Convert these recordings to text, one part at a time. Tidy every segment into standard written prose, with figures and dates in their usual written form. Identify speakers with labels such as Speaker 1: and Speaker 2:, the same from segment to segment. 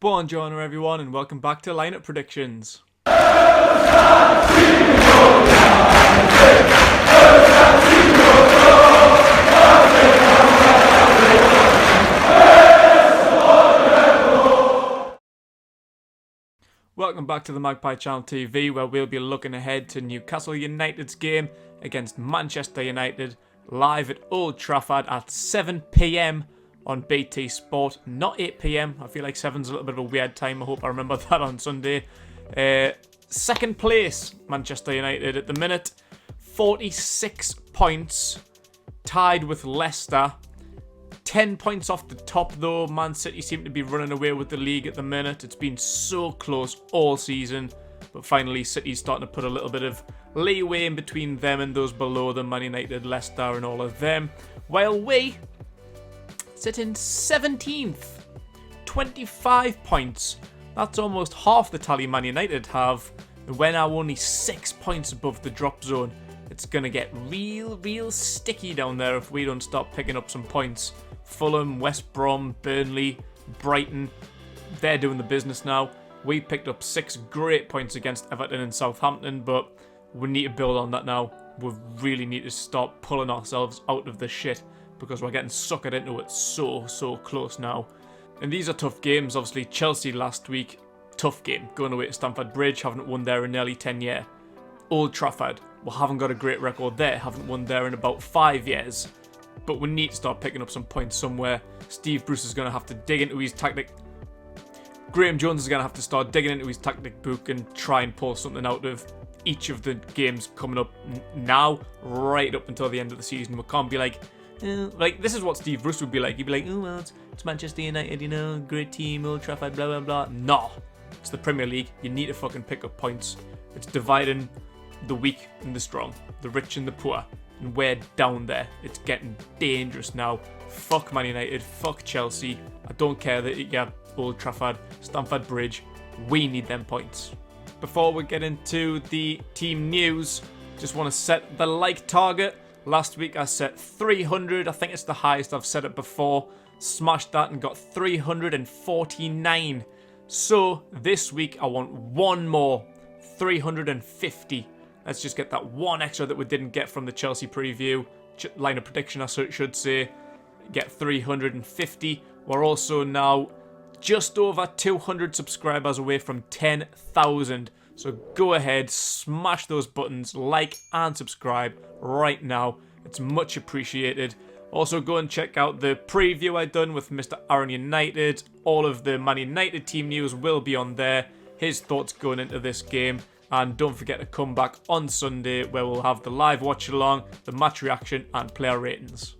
Speaker 1: Buongiorno everyone and welcome back to Lineup Predictions. Welcome back to the Magpie Channel TV, where we'll be looking ahead to Newcastle United's game against Manchester United live at Old Trafford at 7 PM on BT Sport, not 8 PM. I feel like 7's a little bit of a weird time. I hope I remember that on Sunday. Second place, Manchester United at the minute, 46 points, tied with Leicester. 10 points off the top though. Man City seem to be running away with the league at the minute. It's been so close all season, but finally City's starting to put a little bit of leeway in between them and those below them, Man United, Leicester and all of them. While we sit in 17th, 25 points. That's almost half the tally Man United have. And we're now only 6 points above the drop zone. It's going to get real sticky down there if we don't start picking up some points. Fulham, West Brom, Burnley, Brighton, they're doing the business now. We picked up 6 great points against Everton and Southampton, but we need to build on that now. We really need to start pulling ourselves out of the shit because we're getting suckered into it so close now. And these are tough games. Obviously, Chelsea last week, tough game. Going away to Stamford Bridge, haven't won there in nearly 10 years. Old Trafford, we haven't got a great record there, haven't won there in about 5 years. But we need to start picking up some points somewhere. Steve Bruce is going to have to dig into his tactic. Graham Jones is going to have to start digging into his tactic book and try and pull something out of each of the games coming up now, right up until the end of the season. We can't be like this is what Steve Bruce would be like. He'd be like, oh, well, it's Manchester United, you know, great team, Old Trafford, blah, blah, blah. No, it's the Premier League. You need to fucking pick up points. It's dividing the weak and the strong, the rich and the poor. And we're down there. It's getting dangerous now. Fuck Man United. Fuck Chelsea. I don't care that you get Old Trafford, Stamford Bridge. We need them points. Before we get into the team news, just want to set the like target. Last week I set 300. I think it's the highest I've set it before. Smashed that and got 349. So this week I want one more. 350. Let's just get that one extra that we didn't get from the Chelsea preview. Line of prediction, I should say. Get 350. We're also now just over 200 subscribers away from 10,000. So go ahead, smash those buttons, like and subscribe right now. It's much appreciated. Also go and check out the preview I done with Mr. Aaron United. All of the Man United team news will be on there. His thoughts going into this game. And don't forget to come back on Sunday where we'll have the live watch along, the match reaction and player ratings.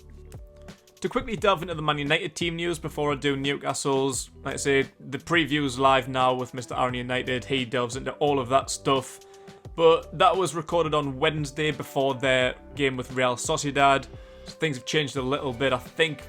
Speaker 1: To quickly delve into the Man United team news before I do Newcastle's, like I say, the preview's live now with Mr. Aaron United. He delves into all of that stuff. But that was recorded on Wednesday before their game with Real Sociedad. So things have changed a little bit. I think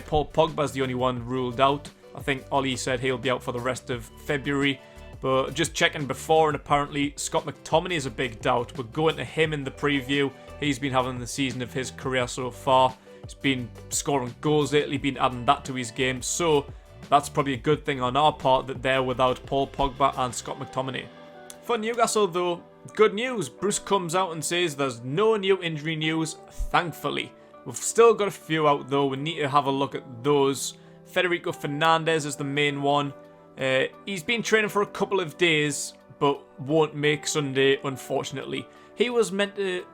Speaker 1: Paul Pogba's the only one ruled out. I think Ollie said he'll be out for the rest of February. But just checking before, and apparently Scott McTominay is a big doubt. We're going to him in the preview. He's been having the season of his career so far. He's been scoring goals lately, been adding that to his game. So that's probably a good thing on our part that they're without Paul Pogba and Scott McTominay. For Newcastle though, good news. Bruce comes out and says there's no new injury news, thankfully. We've still got a few out though. We need to have a look at those. Federico Fernandez is the main one. He's been training for a couple of days, but won't make Sunday, unfortunately. He was meant to,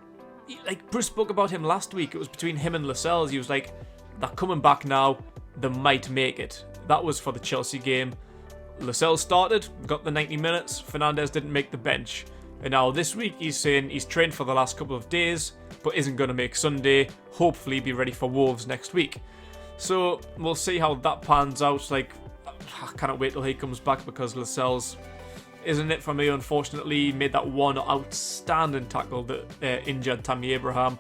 Speaker 1: like Bruce spoke about him last week. It was between him and Lascelles. He was like, they're coming back now. They might make it. That was for the Chelsea game. Lascelles started, got the 90 minutes. Fernandez didn't make the bench. And now this week he's saying he's trained for the last couple of days, but isn't going to make Sunday. Hopefully be ready for Wolves next week. So we'll see how that pans out. Like, I cannot wait till he comes back because Lascelles isn't it for me, unfortunately. He made that one outstanding tackle that injured Tammy Abraham.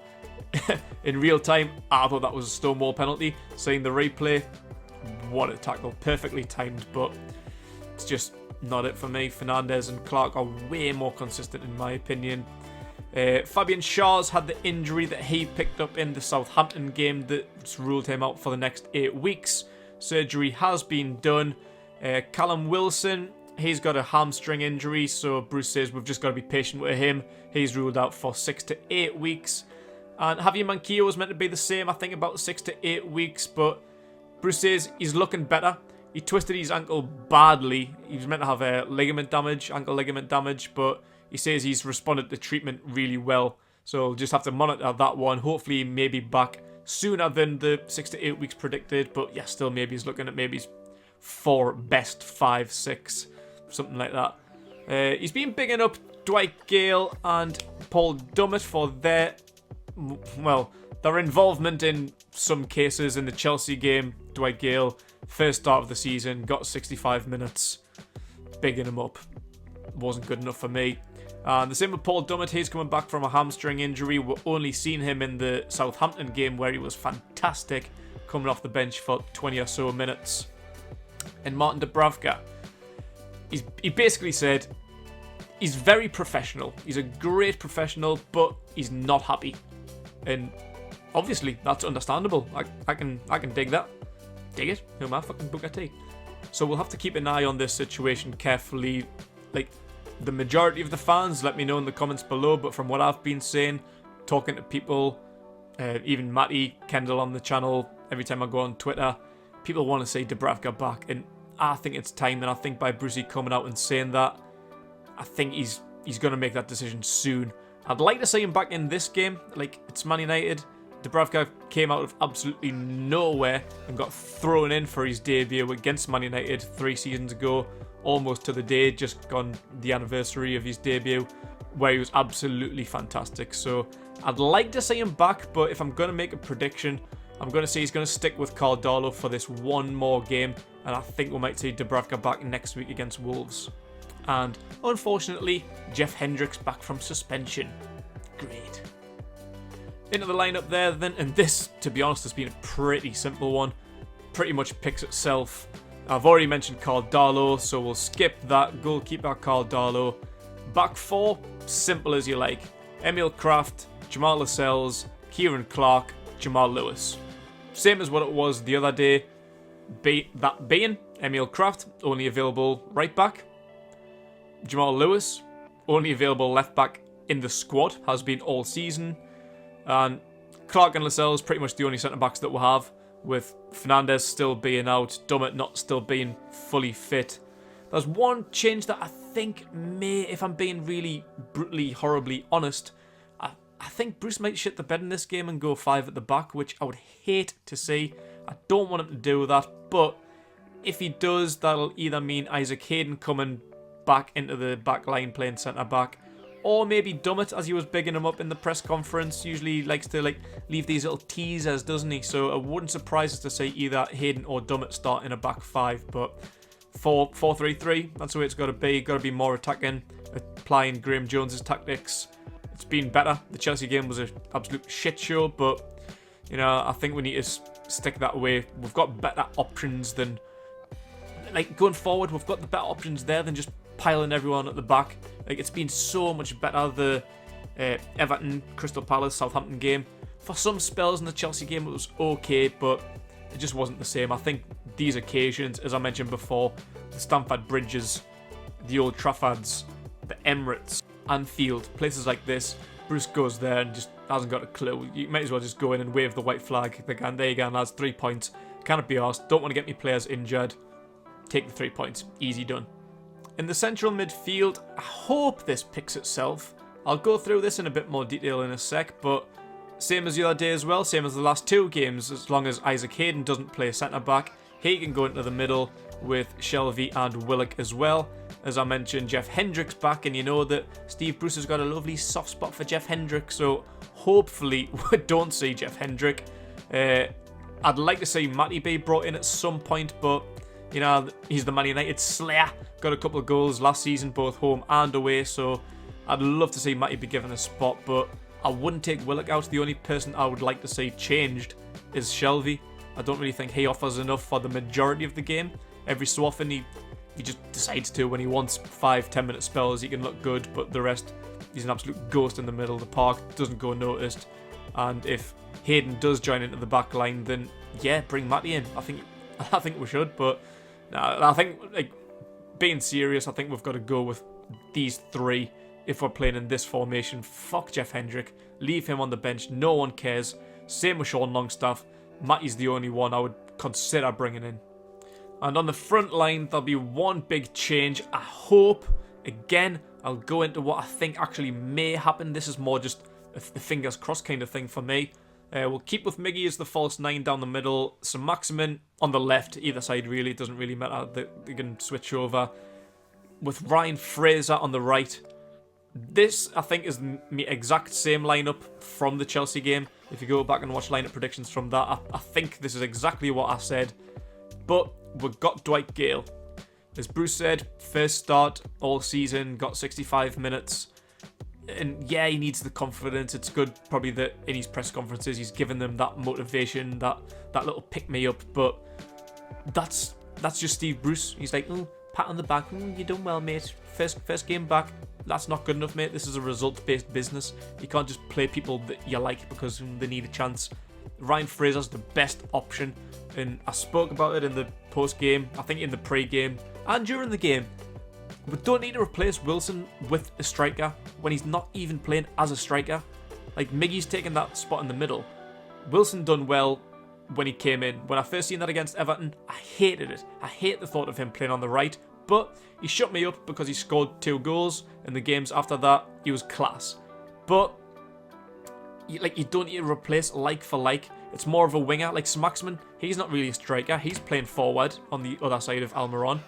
Speaker 1: In real time, I thought that was a stonewall penalty. Seeing the replay, what a tackle. Perfectly timed, but it's just not it for me. Fernandez and Clark are way more consistent in my opinion. Fabian Schär's had the injury that he picked up in the Southampton game that's ruled him out for the next 8 weeks. Surgery has been done. Callum Wilson, he's got a hamstring injury, so Bruce says we've just got to be patient with him. He's ruled out for 6 to 8 weeks. And Javier Manquillo was meant to be the same, I think about 6 to 8 weeks, but Bruce says he's looking better. He twisted his ankle badly. He was meant to have a ligament damage, ankle ligament damage, but he says he's responded to treatment really well. So we'll just have to monitor that one. Hopefully maybe back sooner than the 6 to 8 weeks predicted, but yeah, still maybe he's looking at maybe 4 best 5, 6, something like that. He's been bigging up Dwight Gale and Paul Dummett for their involvement in some cases in the Chelsea game. Dwight Gale, first start of the season, got 65 minutes. Bigging him up. Wasn't good enough for me. The same with Paul Dummett. He's coming back from a hamstring injury. We've only seen him in the Southampton game where he was fantastic, coming off the bench for 20 or so minutes. And Martin Dubravka, he basically said he's very professional. He's a great professional, but he's not happy. And obviously, that's understandable. I can dig that. Dig it. Who am I? Fucking Booker T. So we'll have to keep an eye on this situation carefully. Like, the majority of the fans, let me know in the comments below, but from what I've been saying, talking to people, even Matty, Kendall on the channel, every time I go on Twitter, people want to see Dubravka back, and I think it's time, and I think by Brucey coming out and saying that, I think he's going to make that decision soon. I'd like to see him back in this game. Like, it's Man United. Dubravka came out of absolutely nowhere and got thrown in for his debut against Man United 3 seasons ago, almost to the day, just gone the anniversary of his debut, where he was absolutely fantastic. So I'd like to see him back, but if I'm going to make a prediction, I'm going to say he's going to stick with Carl Darlow for this one more game, and I think we might see Dubravka back next week against Wolves. And unfortunately, Jeff Hendricks back from suspension. Great. Into the lineup there then, and this, to be honest, has been a pretty simple one. Pretty much picks itself. I've already mentioned Carl Darlow, so we'll skip that. Goalkeeper Carl Darlow. Back 4, simple as you like. Emil Kraft, Jamal Lascelles, Kieran Clark, Jamal Lewis. Same as what it was the other day. That being Emil Kraft, only available right back. Jamal Lewis, only available left back in the squad, has been all season. And Clark and Lascelles pretty much the only centre backs that we'll have, with Fernandez still being out, Dummett not still being fully fit. There's one change that I think may, if I'm being really brutally, horribly honest, I think Bruce might shit the bed in this game and go 5 at the back, which I would hate to see. I don't want him to do that, but if he does, that'll either mean Isaac Hayden coming back into the back line playing centre back, or maybe Dummett, as he was bigging him up in the press conference. Usually likes to leave these little teasers, doesn't he? So it wouldn't surprise us to see either Hayden or Dummett start in a back 5, but 4-3-3, that's the way it's got to be. Got to be more attacking, applying Graham Jones's tactics. It's been better. The Chelsea game was an absolute shit show, but you know, I think we need to stick that way. We've got better options than, like, going forward, we've got the better options there than just piling everyone at the back. Like, it's been so much better, the Everton, Crystal Palace, Southampton game. For some spells in the Chelsea game it was okay, but it just wasn't the same. I think these occasions, as I mentioned before, the Stamford Bridges, the Old Traffords, the Emirates, Anfield, places like this, Bruce goes there and just hasn't got a clue. You might as well just go in and wave the white flag. And there you go, lads, 3 points. Can't be arsed. Don't want to get me players injured. Take the 3 points. Easy done. In the central midfield, I hope this picks itself. I'll go through this in a bit more detail in a sec, but same as the other day as well, same as the last 2 games, as long as Isaac Hayden doesn't play centre-back, he can go into the middle with Shelvey and Willock as well. As I mentioned, Jeff Hendricks back, and you know that Steve Bruce has got a lovely soft spot for Jeff Hendricks, so hopefully we don't see Jeff Hendrick. I'd like to see Matty be brought in at some point, but you know, he's the Man United slayer. Got a couple of goals last season, both home and away, so I'd love to see Matty be given a spot, but I wouldn't take Willock out. The only person I would like to see changed is Shelvey. I don't really think he offers enough for the majority of the game. Every so often he just decides to, when he wants 5-10 minute spells, he can look good, but the rest, he's an absolute ghost in the middle of the park, doesn't go unnoticed. And if Hayden does join into the back line, then yeah, bring Matty in. I think we should, but Now, I think, like, being serious, I think we've got to go with these three if we're playing in this formation. Fuck Jeff Hendrick. Leave him on the bench. No one cares. Same with Sean Longstaff. Matty's the only one I would consider bringing in. And on the front line, there'll be one big change. I hope, again, I'll go into what I think actually may happen. This is more just a fingers crossed kind of thing for me. We'll keep with Miggy as the false 9 down the middle. St. Maximin on the left, either side really. It doesn't really matter. They can switch over. With Ryan Fraser on the right. This, I think, is the exact same lineup from the Chelsea game. If you go back and watch lineup predictions from that, I think this is exactly what I said. But we've got Dwight Gale. As Bruce said, first start all season, got 65 minutes. And yeah, he needs the confidence. It's good probably that in his press conferences he's given them that motivation, that little pick-me-up. But that's just Steve Bruce. He's like, pat on the back. You're doing well, mate. First game back. That's not good enough, mate. This is a results-based business. You can't just play people that you like because they need a chance. Ryan Fraser's the best option. And I spoke about it in the post-game, I think in the pre-game, and during the game. We don't need to replace Wilson with a striker when he's not even playing as a striker. Like, Miggy's taking that spot in the middle. Wilson done well when he came in. When I first seen that against Everton, I hated it. I hate the thought of him playing on the right. But he shut me up because he scored 2 goals. In the games after that, he was class. But, you don't need to replace like for like. It's more of a winger. Like Smaxman, he's not really a striker. He's playing forward on the other side of Almiron.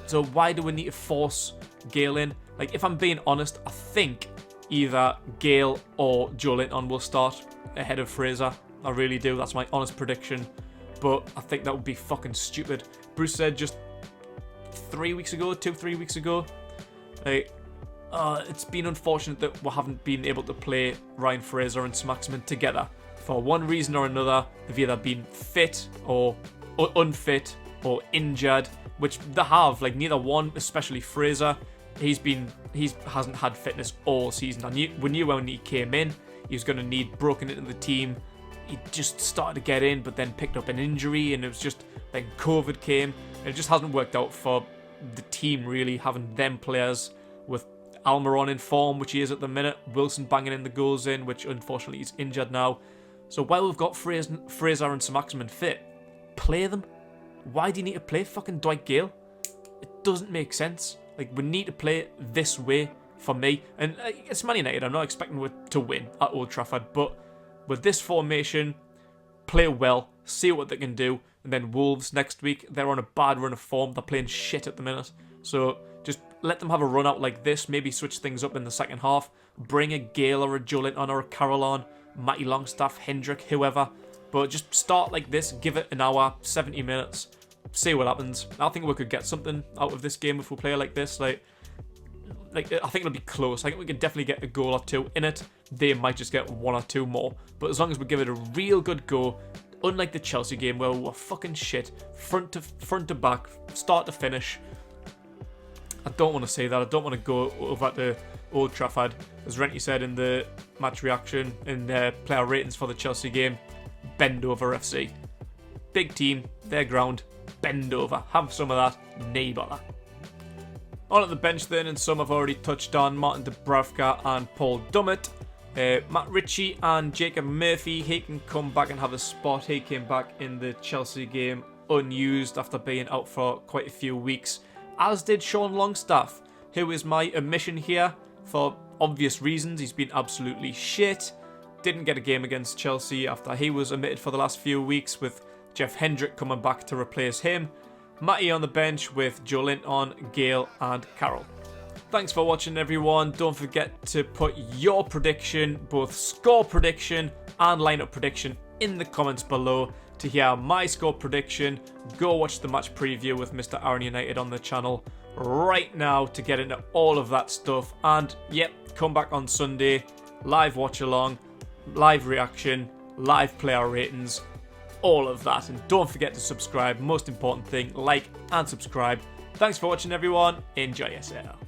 Speaker 1: So why do we need to force Gale in? Like, if I'm being honest, I think either Gale or Joelinton will start ahead of Fraser. I really do. That's my honest prediction. But I think that would be fucking stupid. Bruce said just 3 weeks ago, 2-3 weeks ago, like, it's been unfortunate that we haven't been able to play Ryan Fraser and Smaxman together. For one reason or another, they've either been fit or unfit or injured, which they have. Like, neither one, especially Fraser, he hasn't had fitness all season. We knew when he came in, he was going to need broken into the team. He just started to get in, but then picked up an injury, and it was just, then COVID came, and it just hasn't worked out for the team, really, having them players with Almiron in form, which he is at the minute, Wilson banging in the goals in, which unfortunately he's injured now. So while we've got Fraser and Samaximan fit, play them. Why do you need to play fucking Dwight Gale? It doesn't make sense. Like, we need to play it this way for me. And it's Man United. I'm not expecting to win at Old Trafford. But with this formation, play well, see what they can do. And then Wolves next week, they're on a bad run of form. They're playing shit at the minute. So just let them have a run out like this. Maybe switch things up in the second half. Bring a Gale or a Joelinton or a Carroll on. Matty Longstaff, Hendrick, whoever. But just start like this. Give it an hour, 70 minutes. See what happens. I think we could get something out of this game if we play like this. Like I think it'll be close. I think we could definitely get a goal or two in it. They might just get 1 or 2 more. But as long as we give it a real good go, unlike the Chelsea game where we were fucking shit, front to back, start to finish. I don't want to say that. I don't want to go over to Old Trafford. As Renty said in the match reaction, in the player ratings for the Chelsea game, bend over FC. Big team, their ground, bend over. Have some of that, nay bother. On at the bench then, and some I've already touched on, Martin Dubravka and Paul Dummett. Matt Ritchie and Jacob Murphy, he can come back and have a spot. He came back in the Chelsea game unused after being out for quite a few weeks, as did Sean Longstaff, who is my omission here for obvious reasons. He's been absolutely shit. Didn't get a game against Chelsea after he was omitted for the last few weeks, with Jeff Hendrick coming back to replace him. Matty on the bench with Joelinton, Gale and Carroll. Thanks for watching, everyone. Don't forget to put your prediction, both score prediction and lineup prediction, in the comments below. To hear my score prediction, go watch the match preview with Mr. Aaron United on the channel right now to get into all of that stuff. And yep, come back on Sunday, live watch along, live reaction, live player ratings, all of that. And don't forget to subscribe. Most important thing, like and subscribe. Thanks for watching, everyone. Enjoy yourself.